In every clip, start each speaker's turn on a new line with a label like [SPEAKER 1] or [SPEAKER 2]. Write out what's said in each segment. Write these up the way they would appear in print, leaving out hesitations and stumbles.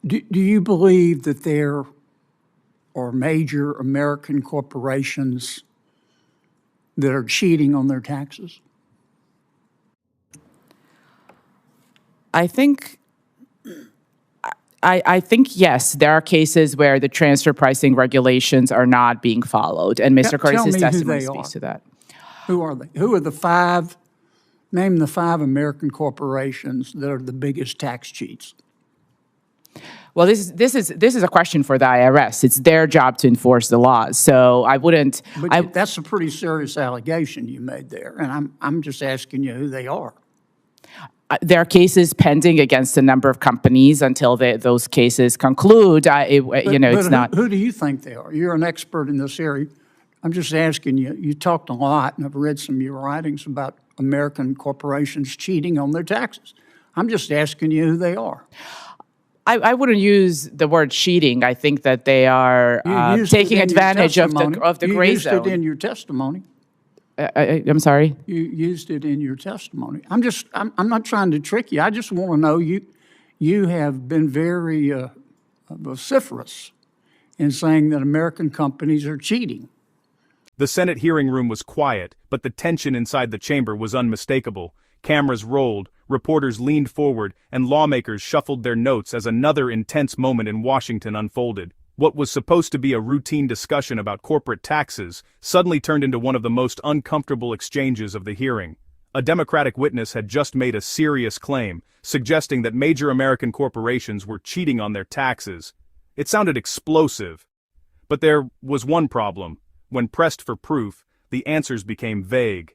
[SPEAKER 1] Do you believe that there are major American corporations that are cheating on their taxes?
[SPEAKER 2] I think yes, there are cases where the transfer pricing regulations are not being followed, and Mr. Curtis's testimony speaks to that.
[SPEAKER 1] Who are they? Who are the five? Name the five American corporations that are the biggest tax cheats.
[SPEAKER 2] Well, this is a question for the IRS. It's their job to enforce the laws. So I wouldn't.
[SPEAKER 1] But that's a pretty serious allegation you made there, and I'm just asking you who they are.
[SPEAKER 2] There are cases pending against a number of companies until those cases conclude. It's not.
[SPEAKER 1] Who do you think they are? You're an expert in this area. I'm just asking you. You talked a lot, and I've read some of your writings about American corporations cheating on their taxes. I'm just asking you who they are.
[SPEAKER 2] I wouldn't use the word cheating. I think that they are taking advantage of the gray zone.
[SPEAKER 1] You used it in your testimony.
[SPEAKER 2] I'm sorry?
[SPEAKER 1] You used it in your testimony. I'm not trying to trick you. I just want to know you have been very vociferous in saying that American companies are cheating.
[SPEAKER 3] The Senate hearing room was quiet, but the tension inside the chamber was unmistakable. Cameras rolled, reporters leaned forward, and lawmakers shuffled their notes as another intense moment in Washington unfolded. What was supposed to be a routine discussion about corporate taxes suddenly turned into one of the most uncomfortable exchanges of the hearing. A Democratic witness had just made a serious claim, suggesting that major American corporations were cheating on their taxes. It sounded explosive. But there was one problem. When pressed for proof, the answers became vague.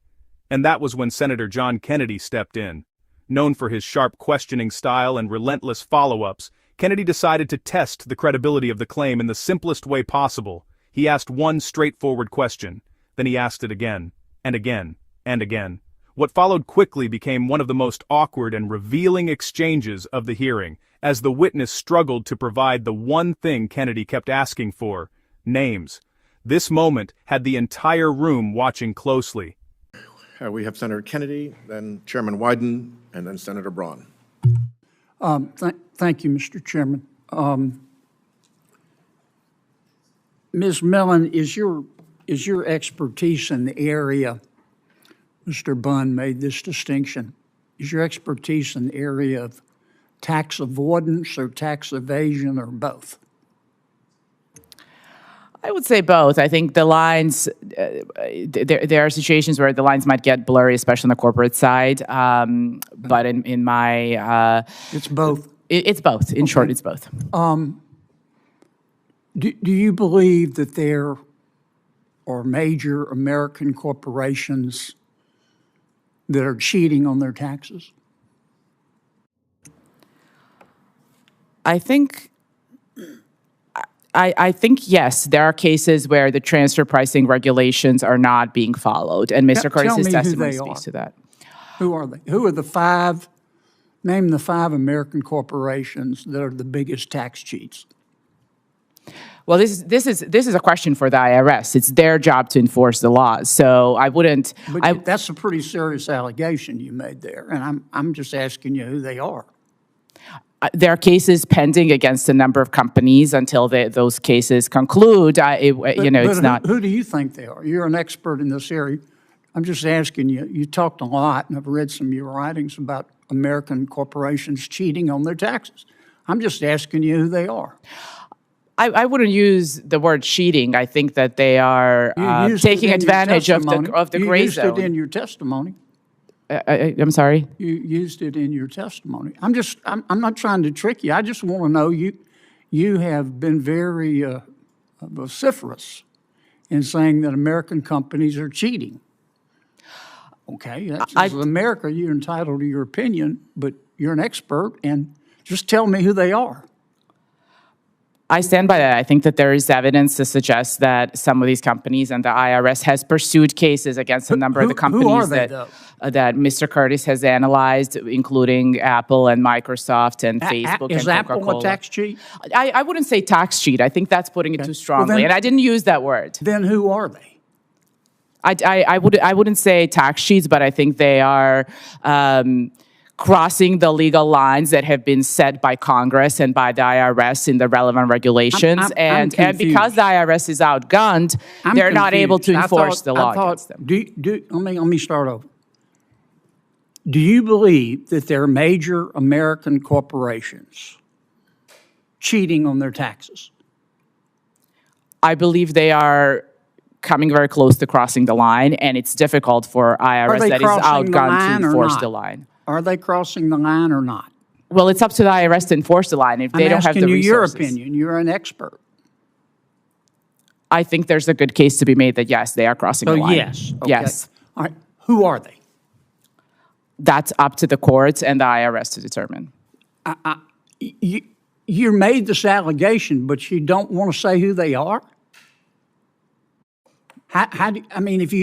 [SPEAKER 3] And that was when Senator John Kennedy stepped in. Known for his sharp questioning style and relentless follow-ups, Kennedy decided to test the credibility of the claim in the simplest way possible. He asked one straightforward question. Then he asked it again, and again, and again. What followed quickly became one of the most awkward and revealing exchanges of the hearing, as the witness struggled to provide the one thing Kennedy kept asking for: names. This moment had the entire room watching closely.
[SPEAKER 4] We have Senator Kennedy, then Chairman Wyden, and then Senator Braun.
[SPEAKER 1] Thank you, Mr. Chairman. Ms. Mellon, is your expertise in the area, Mr. Bunn made this distinction, is your expertise in the area of tax avoidance or tax evasion or both?
[SPEAKER 2] I would say both. I think the lines, there are situations where the lines might get blurry, especially on the corporate side. But in my...
[SPEAKER 1] it's both?
[SPEAKER 2] It's both. In short, it's both.
[SPEAKER 1] Do you believe that there are major American corporations that are cheating on their taxes?
[SPEAKER 2] I think yes, there are cases where the transfer pricing regulations are not being followed, and Mr. Curtis's testimony speaks to that.
[SPEAKER 1] Who are they? Who are the five? Name the five American corporations that are the biggest tax cheats.
[SPEAKER 2] Well, this is a question for the IRS. It's their job to enforce the laws. So I wouldn't.
[SPEAKER 1] But that's a pretty serious allegation you made there, and I'm just asking you who they are.
[SPEAKER 2] There are cases pending against a number of companies until those cases conclude. It's not.
[SPEAKER 1] Who do you think they are? You're an expert in this area. I'm just asking you. You talked a lot, and I've read some of your writings about American corporations cheating on their taxes. I'm just asking you who they are.
[SPEAKER 2] I wouldn't use the word cheating. I think that they are taking advantage of the gray zone.
[SPEAKER 1] You used it in your testimony.
[SPEAKER 2] I'm sorry?
[SPEAKER 1] You used it in your testimony. I'm not trying to trick you. I just want to know you have been very vociferous in saying that American companies are cheating. Okay, that's America. You're entitled to your opinion, but you're an expert, and just tell me who they are.
[SPEAKER 2] I stand by that. I think that there is evidence to suggest that some of these companies and the IRS has pursued cases against a number of the companies that Mr. Curtis has analyzed, including Apple and Microsoft and Facebook and Coca-Cola.
[SPEAKER 1] Is Apple a tax cheat?
[SPEAKER 2] I wouldn't say tax cheat. I think that's putting it too strongly, and I didn't use that word.
[SPEAKER 1] Then who are they?
[SPEAKER 2] I wouldn't say tax cheats, but I think they are crossing the legal lines that have been set by Congress and by the IRS in the relevant regulations.
[SPEAKER 1] I'm
[SPEAKER 2] and because
[SPEAKER 1] confused.
[SPEAKER 2] the IRS is outgunned,
[SPEAKER 1] I'm
[SPEAKER 2] they're not able to
[SPEAKER 1] confused.
[SPEAKER 2] enforce the law against them.
[SPEAKER 1] Let me start over. Do you believe that there are major American corporations cheating on their taxes?
[SPEAKER 2] I believe they are coming very close to crossing the line, and it's difficult for IRS that is outgunned to enforce the line.
[SPEAKER 1] Are they crossing the line or not?
[SPEAKER 2] Well, it's up to the IRS to enforce the line if they don't have the resources.
[SPEAKER 1] I'm asking you your opinion. You're an expert.
[SPEAKER 2] I think there's a good case to be made that, yes, they are crossing the line.
[SPEAKER 1] Yes. Okay.
[SPEAKER 2] Yes.
[SPEAKER 1] All right. Who are they?
[SPEAKER 2] That's up to the courts and the IRS to determine.
[SPEAKER 1] You made this allegation, but you don't want to say who they are? If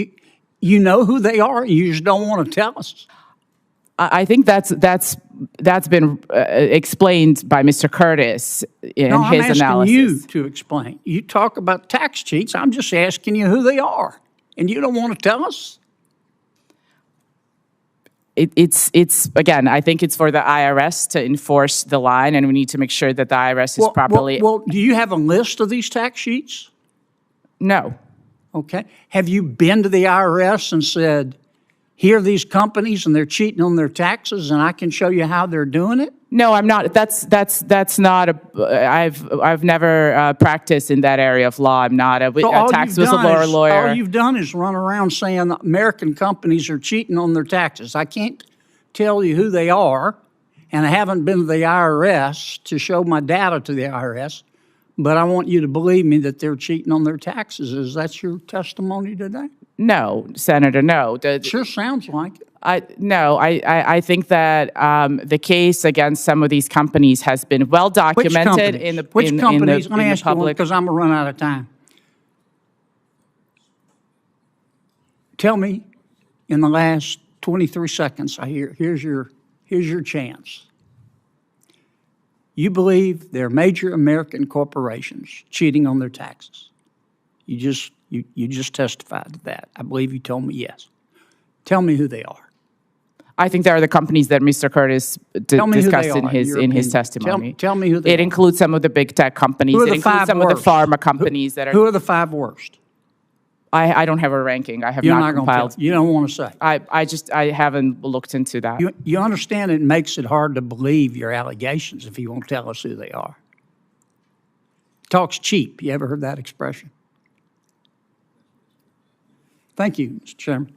[SPEAKER 1] you know who they are, you just don't want to tell us.
[SPEAKER 2] I think that's been explained by Mr. Curtis in his analysis.
[SPEAKER 1] I'm asking you to explain. You talk about tax cheats. I'm just asking you who they are, and you don't want to tell us?
[SPEAKER 2] It's again, I think it's for the IRS to enforce the line, and we need to make sure that the IRS is properly.
[SPEAKER 1] Well, do you have a list of these tax sheets?
[SPEAKER 2] No.
[SPEAKER 1] Okay. Have you been to the IRS and said, here are these companies and they're cheating on their taxes and I can show you how they're doing it?
[SPEAKER 2] No, I'm not. That's not I've never practiced in that area of law. I'm not a tax whistleblower lawyer.
[SPEAKER 1] All you've done is run around saying American companies are cheating on their taxes. I can't tell you who they are, and I haven't been to the IRS to show my data to the IRS, but I want you to believe me that they're cheating on their taxes. Is that your testimony today?
[SPEAKER 2] No, Senator, no.
[SPEAKER 1] It sure sounds like it.
[SPEAKER 2] I think that the case against some of these companies has been well documented in the
[SPEAKER 1] Which companies?
[SPEAKER 2] Let me ask you one,
[SPEAKER 1] because I'm going to run out of time. Tell me in the last 23 seconds. Here's your chance. You believe there are major American corporations cheating on their taxes. You just testified to that. I believe you told me yes. Tell me who they are.
[SPEAKER 2] I think there are the companies that Mr. Curtis discussed in his testimony.
[SPEAKER 1] Tell me who they are.
[SPEAKER 2] It includes some of the big tech companies. It includes some of the pharma companies that are.
[SPEAKER 1] Who are the 5 worst?
[SPEAKER 2] I don't have a ranking. I have not compiled.
[SPEAKER 1] You don't want to say.
[SPEAKER 2] I haven't looked into that.
[SPEAKER 1] You understand it makes it hard to believe your allegations if you won't tell us who they are. Talk's cheap. You ever heard that expression? Thank you, Mr. Chairman.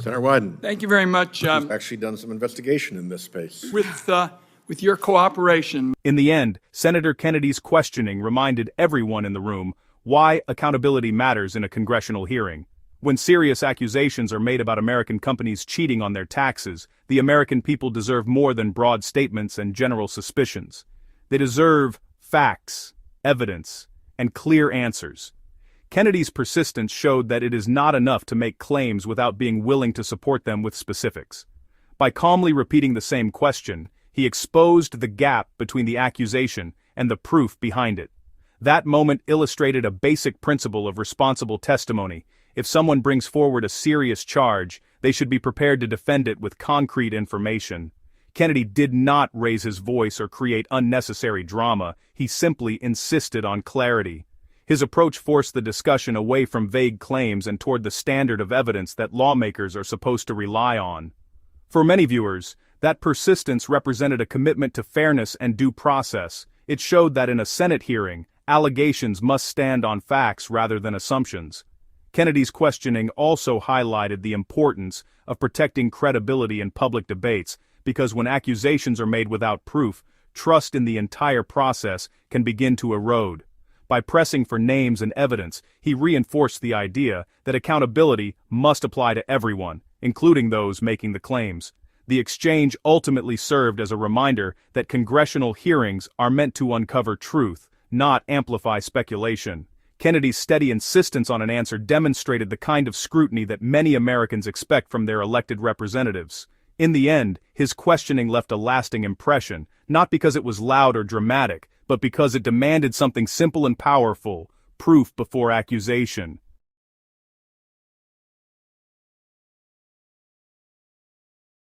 [SPEAKER 4] Senator Wyden.
[SPEAKER 5] Thank you very much.
[SPEAKER 4] You've actually done some investigation in this space.
[SPEAKER 5] With your cooperation.
[SPEAKER 3] In the end, Senator Kennedy's questioning reminded everyone in the room why accountability matters in a congressional hearing. When serious accusations are made about American companies cheating on their taxes, the American people deserve more than broad statements and general suspicions. They deserve facts, evidence, and clear answers. Kennedy's persistence showed that it is not enough to make claims without being willing to support them with specifics. By calmly repeating the same question, he exposed the gap between the accusation and the proof behind it. That moment illustrated a basic principle of responsible testimony. If someone brings forward a serious charge, they should be prepared to defend it with concrete information. Kennedy did not raise his voice or create unnecessary drama. He simply insisted on clarity. His approach forced the discussion away from vague claims and toward the standard of evidence that lawmakers are supposed to rely on. For many viewers, that persistence represented a commitment to fairness and due process. It showed that in a Senate hearing, allegations must stand on facts rather than assumptions. Kennedy's questioning also highlighted the importance of protecting credibility in public debates, because when accusations are made without proof, trust in the entire process can begin to erode. By pressing for names and evidence, he reinforced the idea that accountability must apply to everyone, including those making the claims. The exchange ultimately served as a reminder that congressional hearings are meant to uncover truth, not amplify speculation. Kennedy's steady insistence on an answer demonstrated the kind of scrutiny that many Americans expect from their elected representatives. In the end, his questioning left a lasting impression, not because it was loud or dramatic, but because it demanded something simple and powerful: proof before accusation.